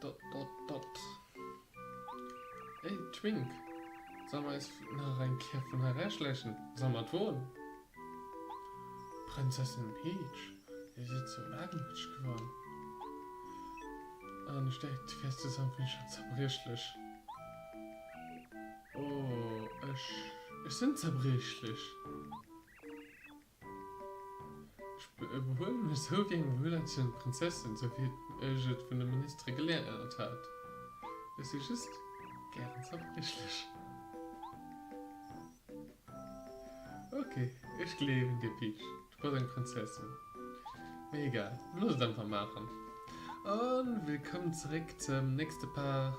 dort. Ey, Twink. Sollen wir jetzt nach ein Kehr von herschleichen? Sollen wir tun? Prinzessin Peach. Die sieht so langweilig geworden. Und steckt fest zusammen, bin ich schon zerbrechlich. Oh, ich bin zerbrechlich. Ich überhole mich so gegen wohl als eine Prinzessin, so wie ich es von der Ministerin gelernt hat. Es ist just gern zerbrechlich. Okay, ich lebe in dir, Peach. Du bist eine Prinzessin. Mir egal, los einfach machen. Und willkommen zurück zum nächsten Part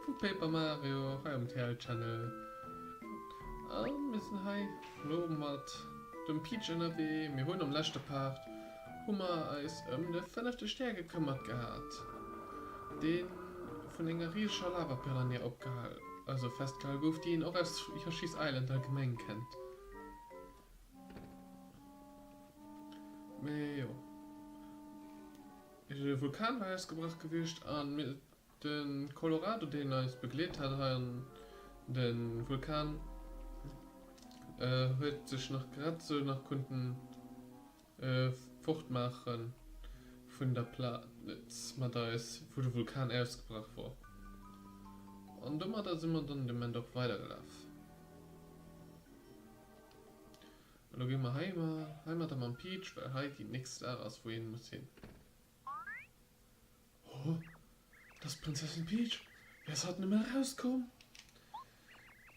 von Paper Mario, hier am TL-Channel. Und wir sind hier, loben wir dem Peach NRW, wir holen am letzten Part, haben wir uns den 5. Stern gekümmert gehabt. Den von einer riesigen Lava-Piranha abgehalten, also festgehalten, auf die ihn auch als Yoshi's Island allgemein kennt. Ja. Der Vulkan war erst gebracht gewischt an mit den Colorado, den er begleitet hat, an den Vulkan hat sich noch gerade so nach Kunden fortmachen von der Platz, da ist, wo der Vulkan erst gebracht wurde. Und da sind wir dann dem Ende auch weitergelaufen. Und dann gehen wir heim am Peach, weil halt die nächste Aras wohin muss hin. Oh, das ist Prinzessin Peach. Wer sollte nicht mehr rauskommen?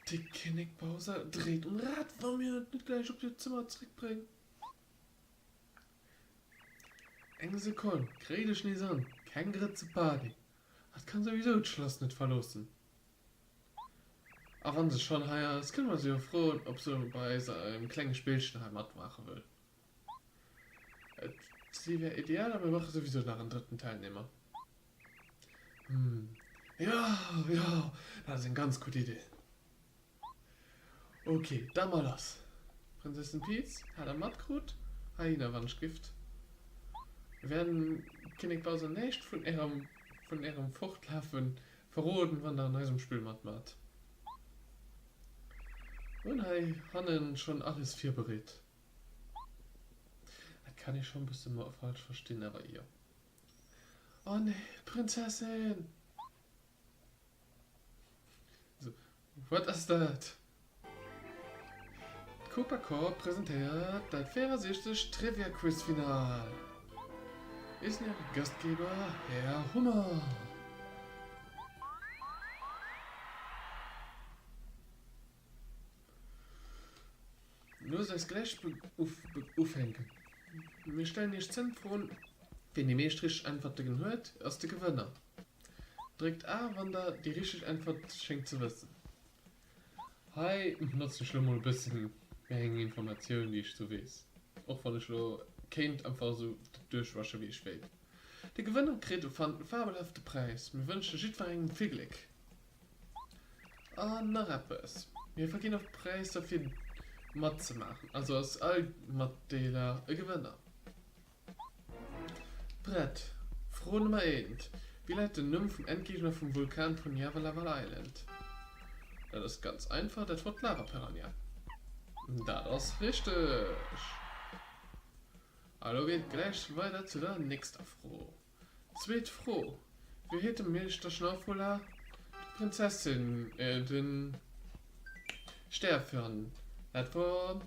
Die König Bowser dreht ein Rad von mir und nicht gleich auf ihr Zimmer zurückbringen. Eine Sekunde, krieg dich nicht an. Kein Gritze Party. Das kann sowieso das Schloss nicht verlassen. Aber wenn sie schon heier ist, können wir sie auch froh, ob sie bei einem kleinen Spielchen Heimat machen will. Sie wäre ideal, aber wir machen sowieso nach einem dritten Teilnehmer. Ja, das ist eine ganz gute Idee. Okay, dann mal das. Prinzessin Peach hat ein Mattkrut, Haina Wandgift. Wir werden König Bowser nicht von ihrem Fruchtlaufen verroten, wenn er in diesem Spiel macht. Und haben schon alles vier berät. Das kann ich schon ein bisschen mal falsch verstehen, aber ihr. Oh ne, Prinzessin! So, was ist das? Coca-Cola präsentiert das 64. Trivia-Quiz-Final. Ist ihr Gastgeber Herr Hummer. Nur sei es gleich aufhängen. Wir stellen nicht 10 Fragen. Wenn die meiste richtige Antwort gehört, ist der Gewinner. Drückt A, wenn da die richtige Antwort schenkt zu wissen. Hi, nutze ich mal ein bisschen mehr Informationen, die ich so weiß. Auch wenn ich nur kennt einfach so durchwasche, wie ich will. Der Gewinner kriegt einen fabelhaften Preis. Wir wünschen jedem viel Glück. Und noch etwas. Wir vergehen auf Preis dafür, Mod zu machen. Also als all Mod-Dealer ein Gewinner. Brett. Froh Nummer 1. Wie leitet der Nymph vom Endgegner vom Vulkan von Java Lava Island? Das ist ganz einfach, das wird Lava Piranha. Das ist richtig. Also geht gleich weiter zu der nächsten Froh. Zweit Froh. Wie hätte Milch der Schnaufvoller die Prinzessin den Sterfern? Das war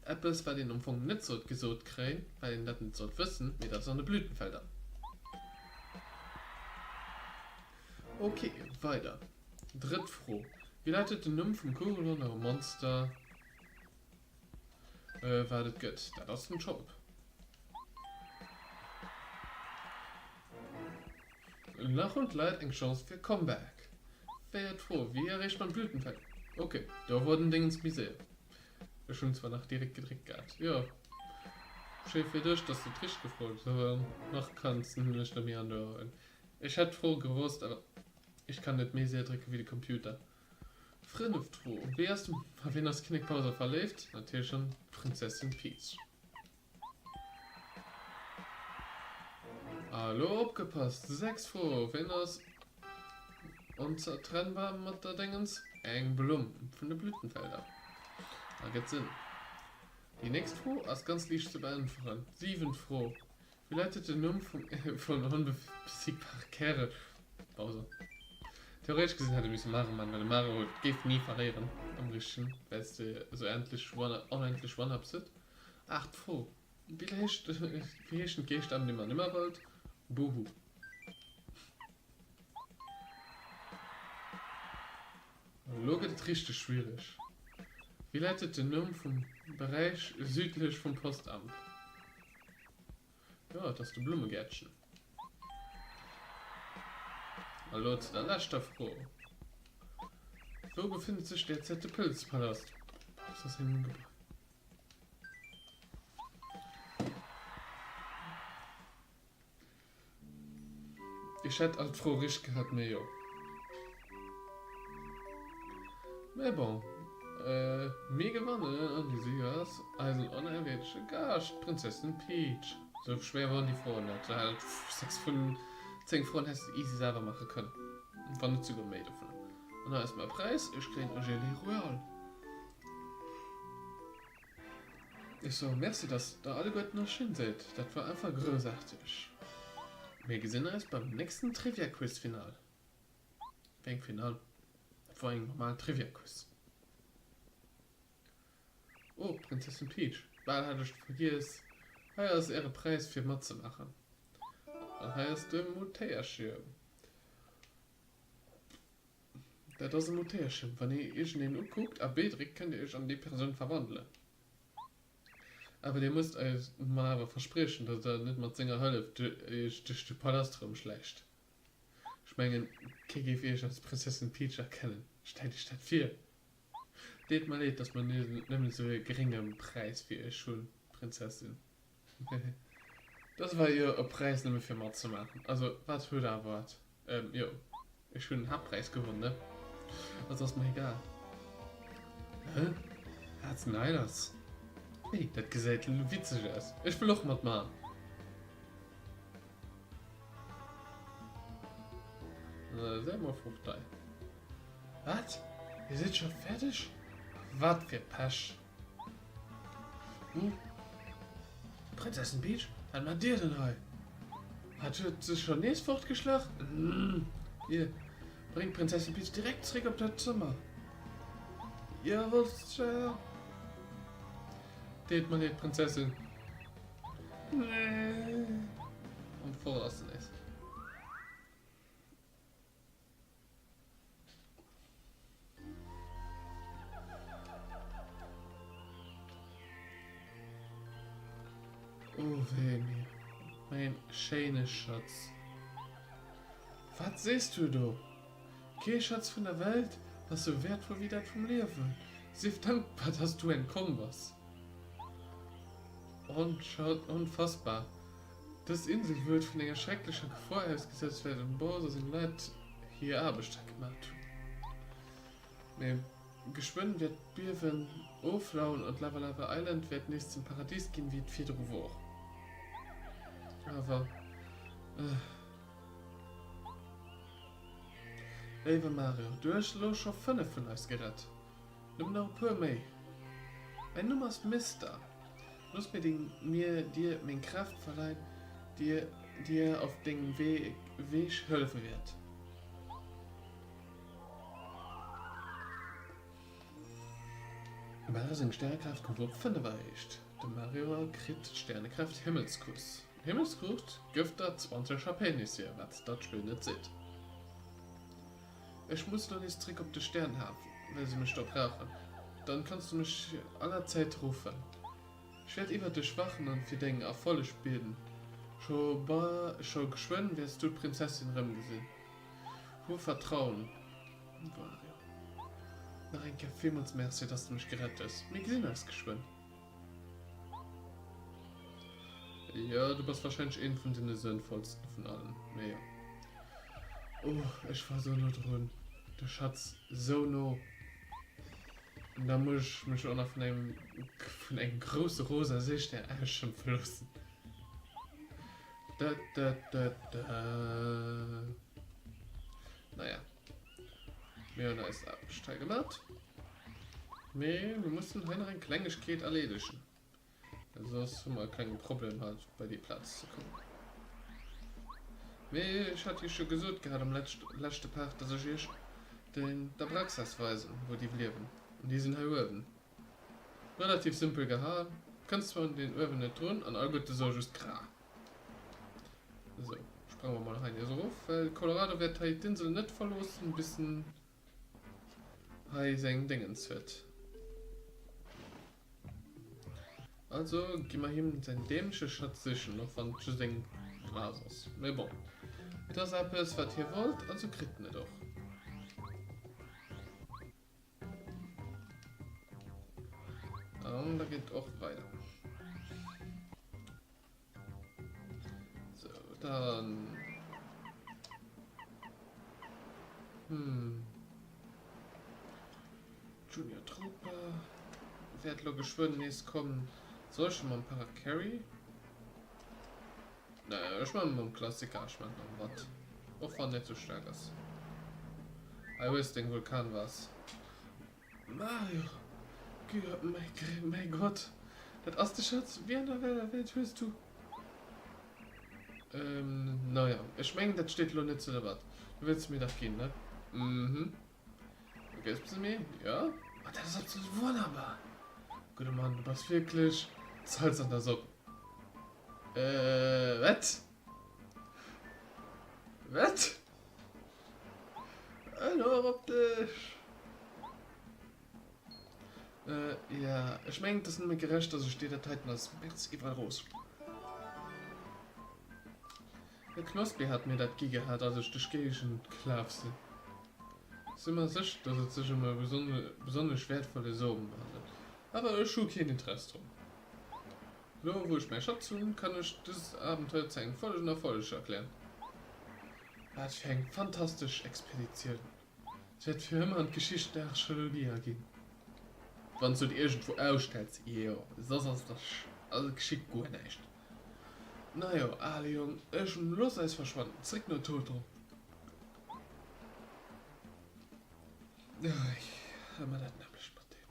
etwas, bei den Umfang nicht so gesucht kriegen, weil den das nicht so wissen, wie das so eine Blütenfelder. Okay, weiter. Drittfroh. Wie leitet der Nymph vom Kugelhorn oder Monster? War das gut? Das ist ein Job. Lach und Leid eine Chance für Comeback. Wer froh, wie erreicht man Blütenfeld? Okay, da wurden Dinge ins Museum. Wir schon zwar nach direkt gedrückt gehabt. Ja. Schön für dich, dass du richtig gefreut hast, aber noch kannst du nicht mehr anhören. Ich hätte froh gewusst, aber ich kann nicht mehr sehr drücken wie der Computer. Froh. Wie hast du, wen das Knickpause verlebt? Natürlich schon Prinzessin Peach. Hallo, abgepasst. 6 froh. Wenn das unzertrennbar mit der Dingens eng Blumen von den Blütenfeldern. Da geht's Sinn. Die nächste Frage ist ganz leicht zu beantworten. 7 Froh. Wie lautet der Name von unbesiegbaren Kerl? Pause. Theoretisch gesehen hätte ich machen, weil der Mario geht nie verlieren. Am richtigen, weil es so unendlich One-Up sind. 8 Froh. Wie heißt ein Gegenstand, den man immer wollt? Buhu. Logo ist richtig schwierig. Wie lautet der Name vom Bereich südlich vom Postamt? Ja, das ist der Blumengärtchen. Hallo zu der letzten Frage. Wo befindet sich der Z. Pilzpalast? Was ist das hingebracht? Ich hätte als Frau richtig gehabt, mir ja. Mais bon. Mir gewonnen an die Siegers als unerwähnte Gast, Prinzessin Peach. So schwer waren die Frauen nicht. Halt 6 von 10 Frauen hättest du easy selber machen können. Und war nicht sogar mehr davon. Und da ist mein Preis, ich kriege ein Gelee Royal. Ich so, merci, dass da alle Leute noch schön seid. Das war einfach großartig. Wir gesehen uns beim nächsten Trivia-Quiz-Final. Wegen Final. Das war ein normaler Trivia-Quiz. Oh, Prinzessin Peach. Bald hatte ich vergessen. Hier ist ihre Preis für Mod zu machen. Und hier ist der Mutterschirm. Das ist ein Mutterschirm. Wenn ihr ihn anguckt, ab Bedrick könnt ihr euch an die Person verwandeln. Aber ihr müsst euch mal aber versprechen, dass er nicht mit seiner Hölle durch den Palast rumschleicht. Ich meine, KGF ich als Prinzessin Peach erkennen. Stell die Stadt 4. Seht mal nicht, dass man nicht so einen geringen Preis für ihr schon Prinzessin. Das war ihr Preis nämlich für Mod zu machen. Also, was würde er erwarten? Ja, ich habe einen Hauptpreis gewonnen, ne? Das ist mir egal. Hä? Hat's Niners? Hey, das gesagt witzig ist. Ich will auch mit machen. Sehr mal Fruchtei. Was? Ihr seid schon fertig? Was für Pasch. Prinzessin Peach? Was macht dir denn heute? Hat sie schon nicht fortgeschlagen? Hier, bringt Prinzessin Peach direkt zurück auf das Zimmer. Jawohl, Sir. Steht man nicht, Prinzessin. Nee. Und voraus nicht. Oh, weh mir. Mein schöner Schatz. Was siehst du da? Kein Schatz von der Welt, was so wertvoll wie das vom Leben. Sei dankbar, dass du entkommen warst. Und schaut unfassbar. Das Insel wird von einer schrecklichen Gefahr ausgesetzt werden und Bose sind Leute hier Arbeitstag gemacht. Geschwind wird Bierwen auflauen und Lava Lava Island wird nicht zum Paradies gehen wie 4 Wochen. Aber Lieber Mario, du hast schon 5 von uns gerettet. Nimm noch ein paar mehr. Wenn du machst Mister, muss mir dir meine Kraft verleihen, dir auf den Weg helfen wird. Mario seine Sternenkraft kommt auf 5 erreicht. Der Mario kriegt Sternenkraft Himmelskuss. Himmelskuss gibt da 20 Chapenis hier, was das schön nicht sieht. Ich muss doch nicht Trick auf den Stern haben, wenn sie mich doch brauchen. Dann kannst du mich aller Zeit rufen. Ich werde über dich wachen und für den Erfolg spielen. Schon geschwind wirst du Prinzessin Rem gesehen. Nur Vertrauen. Mario. Nach ein vielmals merci, dass du mich gerettet hast. Mir gesehen hast geschwind. Ja, du bist wahrscheinlich ein von den sinnvollsten von allen. Naja. Oh, ich war so nur drin. Der Schatz so no. Und da muss ich mich auch noch von einem großen rosa Sicht der Eis schon verlassen. Naja. Mir ist absteigen gemacht. Nee, wir mussten halt ein kleines Geht erledigen. Also dass du mal kein Problem hat, bei dir Platz zu kommen. Nee, ich hatte schon gesagt, gerade am letzten Part, dass ich hier der Praxis weisen, wo die leben. Und die sind hier oben. Relativ simpel gehabt. Kannst zwar den oben nicht tun, und all gut, das ist just klar. So, springen wir mal rein hier so rauf, weil Colorado wird halt die Insel nicht verlosen, bis ein sein Dingens wird. Also, gehen wir hier sein dämlicher Schatz sichern, noch von Tschüssing Rasos. Aber bon. Das ab ist, was ihr wollt, also kriegt ihr doch. Und da geht auch weiter. So, dann. Junior Trooper. Wird logisch wenn nächstes kommen. Soll ich schon mal ein Para-Carry? Naja, ich meine beim Klassiker, ich meine beim Watt. Auch wenn nicht so stark ist. I weiß den Vulkan was. Mario! Mein Gott! Das erste Schatz, wie in der Welt willst du? Naja, ich meine, das steht noch nicht zu der Watt. Du willst mir das gehen, ne? Mhm. Okay, ist mir? Ja? Ah, das ist absolut wunderbar. Guter Mann, du bist wirklich Salz an der Suppe. Was? Was? Hallo, optisch. Ja, ich meine, das ist mir gerecht, also steht der Titan als Bitz überall raus. Der Knospi hat mir das gehabt, also ich gehe schon Klapse. Ist immer sicher, dass es sich immer besonders wertvolle Sorgen handelt. Aber ich habe kein Interesse drum. Nur wo ich mehr Schatz tun, kann ich das Abenteuer zeigen, voll und erfolgreich erklären. Was für eine fantastische Expedition. Es wird für immer an Geschichte der Archäologie gehen. Wenn du die irgendwo ausstellst, ja, sonst ist das also geschickt gut nicht. Naja, alle Jungen, ich bin los als verschwunden, zurück nur Toto. Ja, ich habe mir das nämlich mit dem.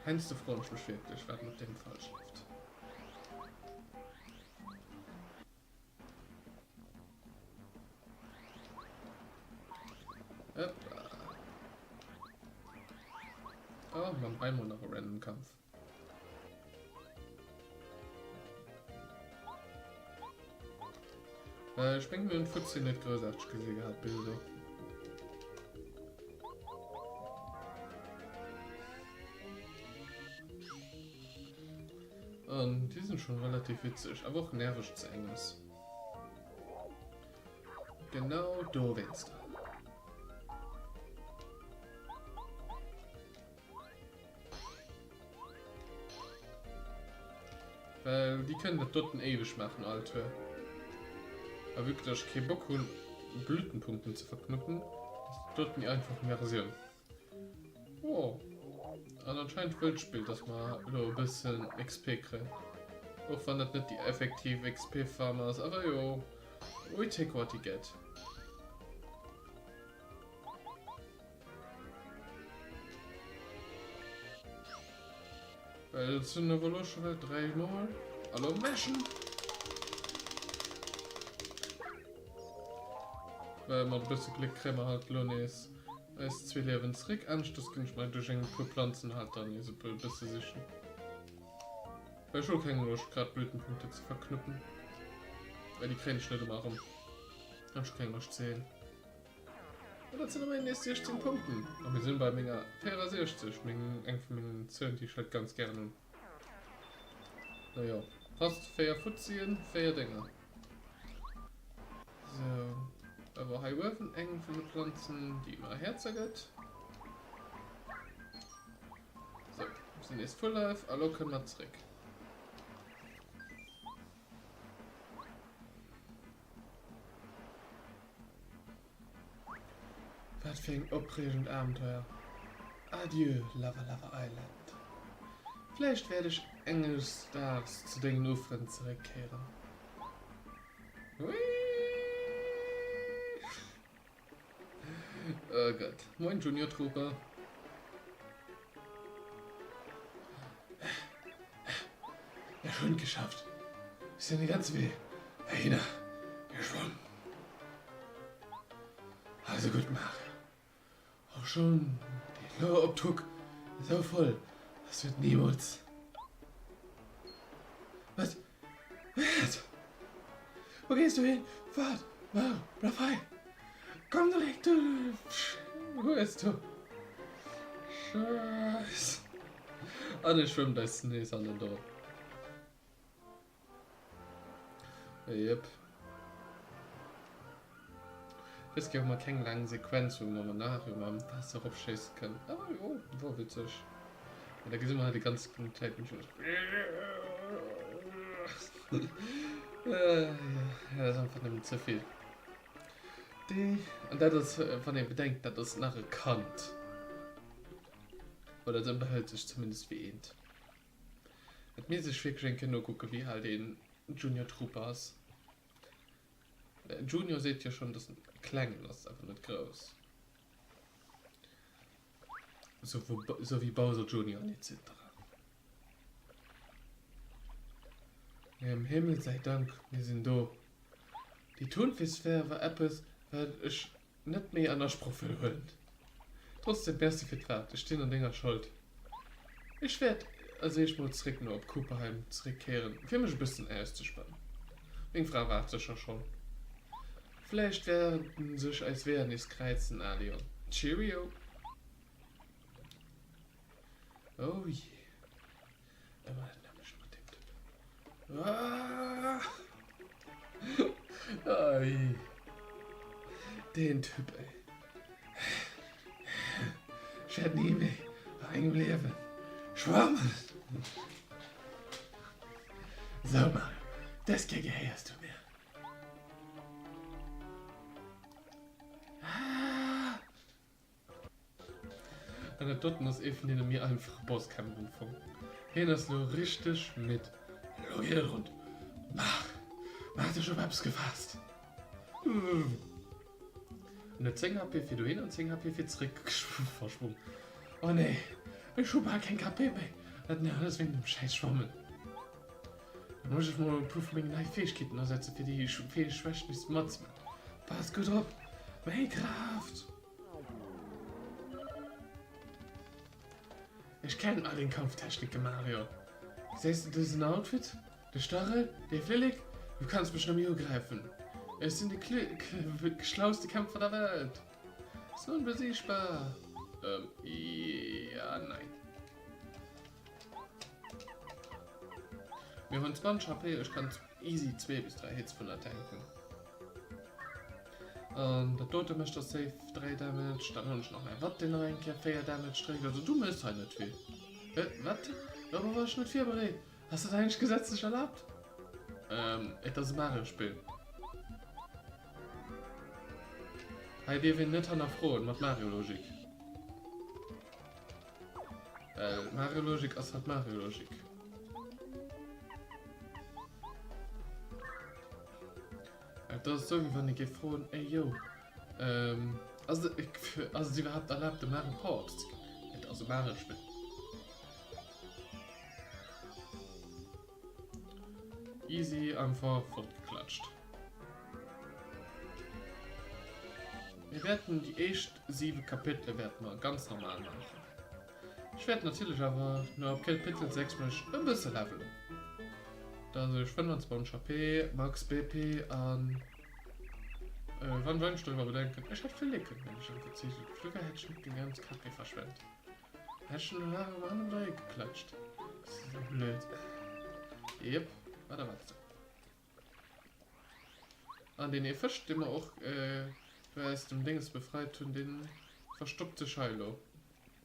Heinz, du freust mich wirklich, was mit dem falsch läuft. Oh, wir haben einmal noch einen random Kampf. Ich denke mir in 14 nicht großartig gesehen gehabt, Bilder. Und die sind schon relativ witzig, aber auch nervig zu eng ist. Genau, du willst du. Weil die können das dort ewig machen, Alter. Aber wirklich kein Bock haben, Blütenpunkten zu verknüpfen, dort nicht einfach mehr Version. Oh. Und anscheinend Wildspiel, dass man ein bisschen XP kriegt. Auch wenn das nicht die effektive XP-Farmer ist, aber jo. We take what you get. Weil das sind eine Evolution halt 3 Mal. Hallo Menschen! Weil man ein bisschen Glück kriegen halt lohnt ist. Als 2 Leben zurück, Anstoß kann ich mal durch ein paar Pflanzen halt dann hier so ein bisschen sicher. Weil schon keine Lust, gerade Blütenpunkte zu verknüpfen. Weil die kann ich nicht machen. Kann ich keine Lust zählen. Und das sind aber die 16 Punkten. Und wir sind bei Menge 64. Meinen 10, die ich halt ganz gerne. Naja, fast fair Futziehen, fair Dinger. So. Aber Highwürfen eng für die Pflanzen, die immer herzaget. So, wir sind jetzt Full Life, also können wir zurück. Was für ein aufregend Abenteuer. Adieu, Lava Lava Island. Vielleicht werde ich eines Tages zu den Ufern zurückkehren. Hui. Oh Gott. Moin, Junior Trooper. Ja, schon geschafft. Ist ja nicht ganz weh. Hey, geschwommen. Also gut, Mario. Auch schon die Lohrobdruck ist auch voll. Das wird niemals. Was? Wo gehst du hin? Wart, Mario, bleib frei. Komm direkt, du. Wo bist du? Scheiße. Alle schwimmen da ist Schnee an den dort. Yep. Es gibt mal keine lange Sequenz, wo man nachher mal am Wasser aufschießen kann. Aber jo, war witzig. Und da gibt es immer halt die ganze Zeit mit ja, das ist einfach nicht zu viel. Und das ist, von dem bedenkt, dass das nachher kannt. Oder dann behält sich zumindest wie ähnt. Hat mir sich wirklich nur gucken, wie halt den Junior Troopers. Junior seht ja schon, das klein ist, einfach nicht groß. So wie Bowser Junior etc. Ja, im Himmel sei Dank, wir sind da. Die Thunfischsphäre war etwas, was ich nicht mehr an der Spruch will. Trotzdem beste Vertrag, ich stehe an Dinger schuld. Ich werde, also ich muss zurück nur auf Cooperheim zurückkehren, für mich ein bisschen erst zu spannen. Wegen Frau wartet sich schon. Vielleicht werden sich als wären es Kreizen, Alion. Cheerio. Oh je. Aber dann habe ich mal den Typ. Ai. Den Typ, ey. Ich hätte nie mehr eigem Leben. Schwammen. So, Mario. Das gehörst du mir. Und der Dotten ist eben in mir einfach Bosskämpfen von. Hier ist nur richtig mit Logik und mach dir schon was gefasst. Und der 10 HP für du hin und 10 HP für zurück verschwunden. Oh ne, ich habe kein KP mehr. Das ist alles wegen dem scheiß Schwammen. Dann muss ich mal prüfen, wegen neue Fähigkeiten ersetzen für die Schwächen des Mods. Pass gut auf. Minecraft. Ich kenne all den Kampftechniken, Mario. Siehst du diesen Outfit? Der Stachel? Der Flilik? Du kannst mich noch mehr greifen. Es sind die schlauste Kämpfer der Welt. So unbesiegbar. Ja, nein. Wir haben 20 HP, ich kann easy 2 bis 3 Hits von der tanken. Und der Tote möchte safe 3 Damage, dann habe ich noch ein Watt, den noch ein 4 Damage trägt. Also du müsst halt nicht viel. Warte? Aber war ich nicht 4 bereit? Hast du das eigentlich gesetzlich erlaubt? Etwas Mario-Spiel. Hey, wir werden nicht nach froh mit Mario-Logik. Mario-Logik ist halt Mario-Logik. Das ist so, wie wenn ich gefroren, ey yo. Also sie überhaupt erlaubt, Mario Power zu gehen. Also Mario-Spiel. Easy einfach fortgeklatscht. Wir werden die ersten 7 Kapitel werden wir ganz normal machen. Ich werde natürlich aber nur ab Kapitel 6 mich ein bisschen leveln. Da ich 25 HP, Max BP an. Wann wollen ich darüber bedenken? Ich hätte viel Lecken, wenn ich schon verzichtet. Früher hätte ich nicht den ganzen KP verschwendet. Hätte ich schon Haare am anderen Dreieck geklatscht. Das ist so blöd. Yep. Warte. An den Fisch, den man auch aus dem Dings befreit und den verstoppte Shiloh.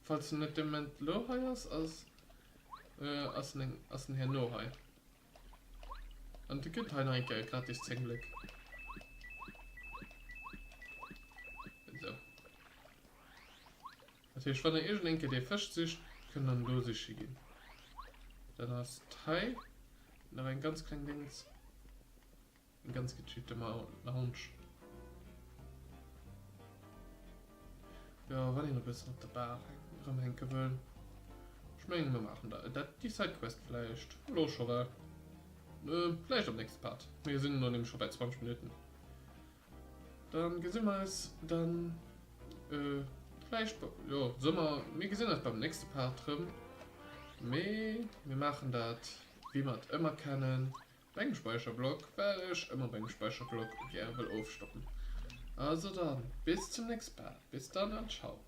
Falls du nicht den Moment Lohai hast, als den Herrn Lohai. Und die gibt halt eigentlich gratis 10 Blick. So. Natürlich, wenn der irgendein der Fisch sich, können dann losig gehen. Dann hast du Thai. Noch ein ganz kleines Dings. Ein ganz gecheater Lounge. Ja, wenn ich noch ein bisschen auf der Bar rumhängen will. Ich meine, wir machen die Sidequest vielleicht. Los, schon mal. Vielleicht am nächsten Part. Wir sind noch nämlich schon bei 20 Minuten. Dann gesehen wir es, dann, vielleicht, ja, wir gesehen das beim nächsten Part drin. Wir machen das, wie wir es immer kennen, beim Speicherblock, weil ich immer beim Speicherblock gerne will aufstoppen. Also dann, bis zum nächsten Part. Bis dann und ciao.